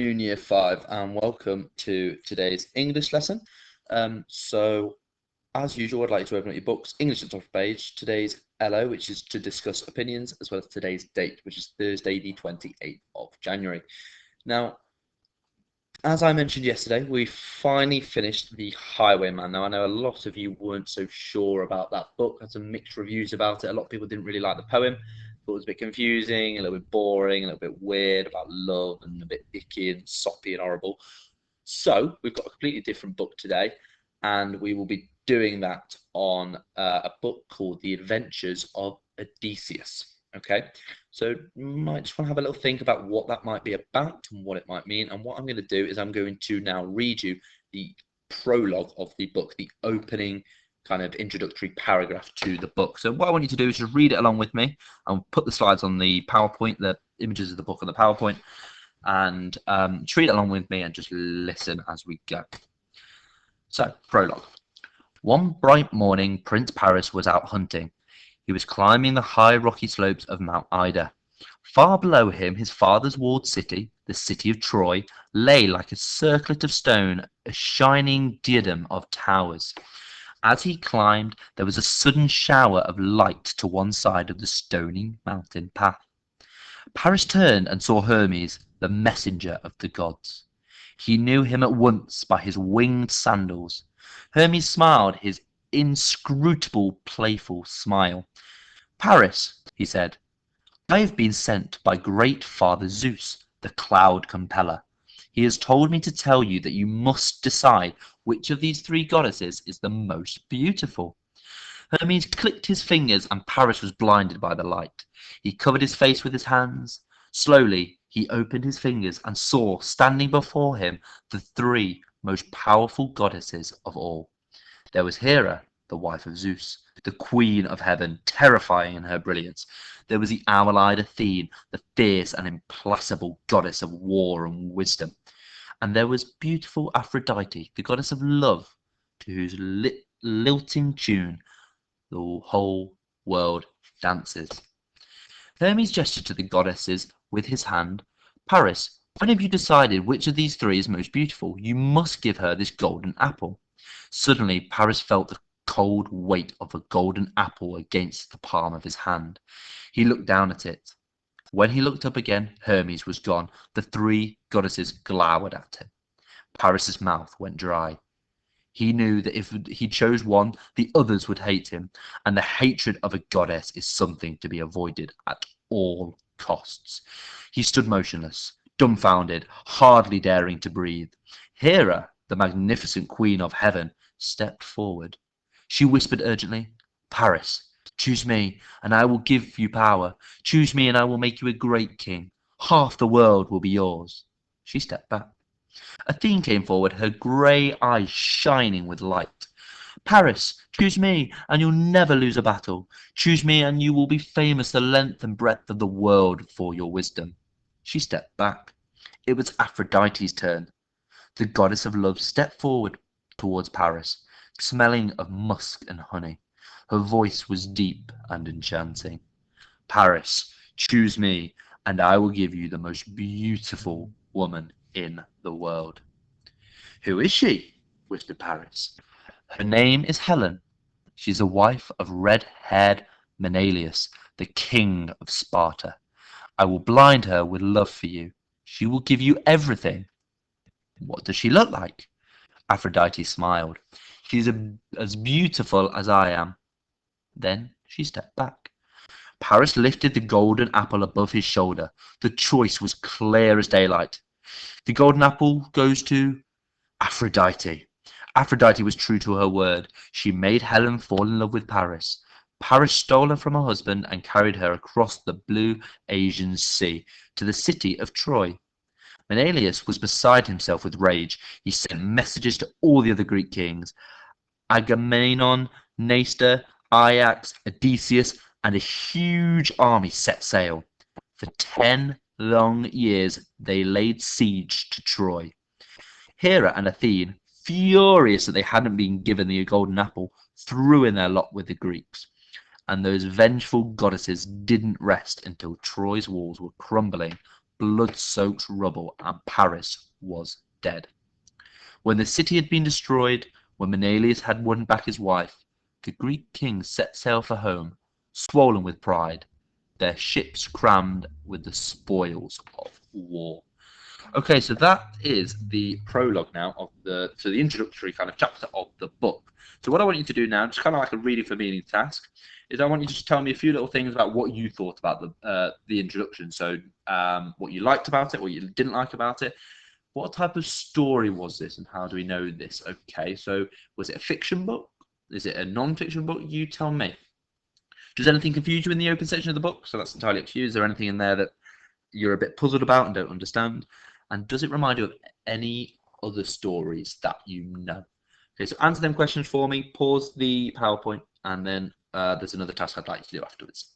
afternoon, Year 5, and welcome to today's English lesson. As usual, I'd like to open up your books, English at the top of the page, today's LO, which is to discuss opinions, as well as today's date, which is Thursday, the 28th of January. Now, as I mentioned yesterday, we finally finished The Highwayman. Now, I know a lot of you weren't so sure about that book, had some mixed reviews about it. A lot of people didn't really like the poem. Thought it was a bit confusing, a little bit boring, a little bit weird about love, and a bit icky and soppy and horrible. So we've got a completely different book today, and we will be doing that on a book called The Adventures of Odysseus. Okay, so you might just want to have a little think about what that might be about and what it might mean. And what I'm going to do is I'm going to now read you the prologue of the book, the opening kind of introductory paragraph to the book. So what I want you to do is just read it along with me. I'll put the slides on the PowerPoint, the images of the book on the PowerPoint, and just read it along with me and just listen as we go. So, prologue. One bright morning, Prince Paris was out hunting. He was climbing the high rocky slopes of Mount Ida. Far below him, his father's walled city, the city of Troy, lay like a circlet of stone, a shining diadem of towers. As he climbed, there was a sudden shower of light to one side of the stony mountain path. Paris turned and saw Hermes, the messenger of the gods. He knew him at once by his winged sandals. Hermes smiled his inscrutable, playful smile. "Paris," he said, "I have been sent by great Father Zeus, the cloud compeller. He has told me to tell you that you must decide which of these three goddesses is the most beautiful." Hermes clicked his fingers and Paris was blinded by the light. He covered his face with his hands. Slowly, he opened his fingers and saw, standing before him, the three most powerful goddesses of all. There was Hera, the wife of Zeus, the queen of heaven, terrifying in her brilliance. There was the owl-eyed Athene, the fierce and implacable goddess of war and wisdom. And there was beautiful Aphrodite, the goddess of love, to whose lilting tune the whole world dances. Hermes gestured to the goddesses with his hand. "Paris, when have you decided which of these three is most beautiful? You must give her this golden apple." Suddenly Paris felt the cold weight of a golden apple against the palm of his hand. He looked down at it. When he looked up again, Hermes was gone. The three goddesses glowered at him. Paris's mouth went dry. He knew that if he chose one, the others would hate him, and the hatred of a goddess is something to be avoided at all costs. He stood motionless, dumbfounded, hardly daring to breathe. Hera, the magnificent queen of heaven, stepped forward. She whispered urgently, "Paris, choose me, and I will give you power. Choose me, and I will make you a great king. Half the world will be yours." She stepped back. Athene came forward, her grey eyes shining with light. "Paris, choose me, and you'll never lose a battle. Choose me, and you will be famous the length and breadth of the world for your wisdom." She stepped back. It was Aphrodite's turn. The goddess of love stepped forward towards Paris, smelling of musk and honey. Her voice was deep and enchanting. "Paris, choose me, and I will give you the most beautiful woman in the world." "Who is she?" whispered Paris. "Her name is Helen. She's the wife of red-haired Menelaus, the king of Sparta. I will blind her with love for you. She will give you everything." "What does she look like?" Aphrodite smiled. "She's as beautiful as I am." Then she stepped back. Paris lifted the golden apple above his shoulder. The choice was clear as daylight. "The golden apple goes to Aphrodite." Aphrodite was true to her word. She made Helen fall in love with Paris. Paris stole her from her husband and carried her across the blue Aegean Sea to the city of Troy. Menelaus was beside himself with rage. He sent messages to all the other Greek kings. Agamemnon, Nestor, Ajax, Odysseus, and a huge army set sail. For 10 long years they laid siege to Troy. Hera and Athene, furious that they hadn't been given the golden apple, threw in their lot with the Greeks. And those vengeful goddesses didn't rest until Troy's walls were crumbling blood-soaked rubble, and Paris was dead. When the city had been destroyed, when Menelaus had won back his wife, the Greek kings set sail for home, swollen with pride, their ships crammed with the spoils of war. Okay, so that is the prologue now of the introductory kind of chapter of the book. So what I want you to do now, just kind of like a reading for meaning task, is I want you to just tell me a few little things about what you thought about the introduction. So what you liked about it, what you didn't like about it. What type of story was this, and how do we know this? Okay, so was it a fiction book? Is it a non-fiction book? You tell me. Does anything confuse you in the open section of the book? So that's entirely up to you. Is there anything in there that you're a bit puzzled about and don't understand? And does it remind you of any other stories that you know? Okay, so answer them questions for me. Pause the PowerPoint, and then there's another task I'd like you to do afterwards.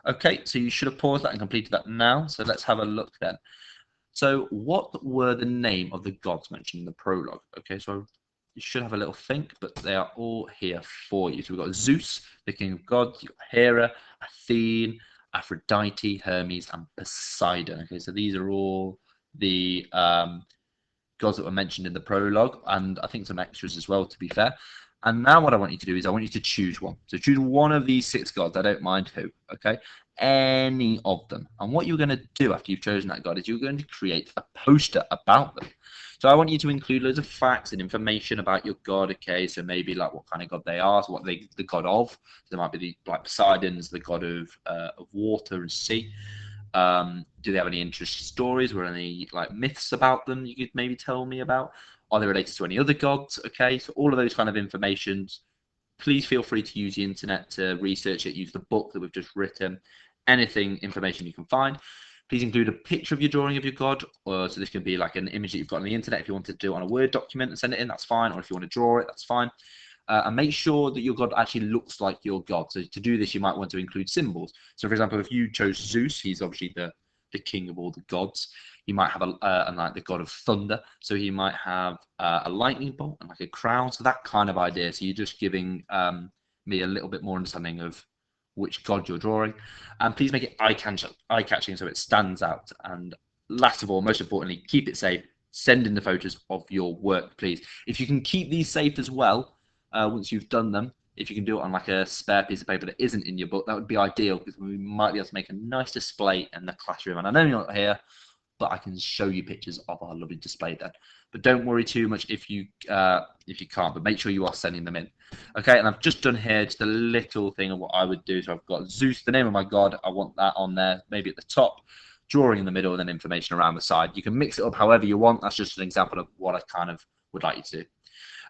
Okay, so you should have paused that and completed that now. So let's have a look then. So what were the name of the gods mentioned in the prologue? Okay, so you should have a little think, but they are all here for you. So we've got Zeus, the king of gods, you've got Hera, Athene, Aphrodite, Hermes, and Poseidon. Okay, so these are all the gods that were mentioned in the prologue, and I think some extras as well, to be fair. And now what I want you to do is I want you to choose one. So choose one of these 6 gods. I don't mind who, okay? Any of them. And what you're going to do after you've chosen that god is you're going to create a poster about them. So I want you to include loads of facts and information about your god, okay? So maybe like what kind of god they are, so what they the god of. There might be like Poseidon's the god of water and sea. Do they have any interesting stories or any like myths about them you could maybe tell me about? Are they related to any other gods? Okay, so all of those kind of informations. Please feel free to use the internet to research it. Use the book that we've just written. Anything, information you can find. Please include a picture of your drawing of your god. So this can be like an image that you've got on the internet. If you want to do it on a Word document and send it in, that's fine. Or if you want to draw it, that's fine. And make sure that your god actually looks like your god. So to do this, you might want to include symbols. So for example, if you chose Zeus, he's obviously the king of all the gods. You might have like the god of thunder, so he might have a lightning bolt and like a crown. So that kind of idea. So you're just giving me a little bit more understanding of which god you're drawing, and please make it eye-catching so it stands out. And last of all, most importantly, keep it safe. Send in the photos of your work, please. If you can keep these safe as well, once you've done them, if you can do it on like a spare piece of paper that isn't in your book, that would be ideal, because we might be able to make a nice display in the classroom. And I know you're not here, but I can show you pictures of our lovely display then. But don't worry too much if you can't, but make sure you are sending them in. Okay, and I've just done here just a little thing of what I would do. So I've got Zeus, the name of my god. I want that on there, maybe at the top, drawing in the middle, and then information around the side. You can mix it up however you want. That's just an example of what I kind of would like you to do.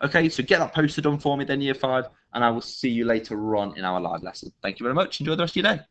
Okay, so get that poster done for me then, Year 5, and I will see you later on in our live lesson. Thank you very much. Enjoy the rest of your day.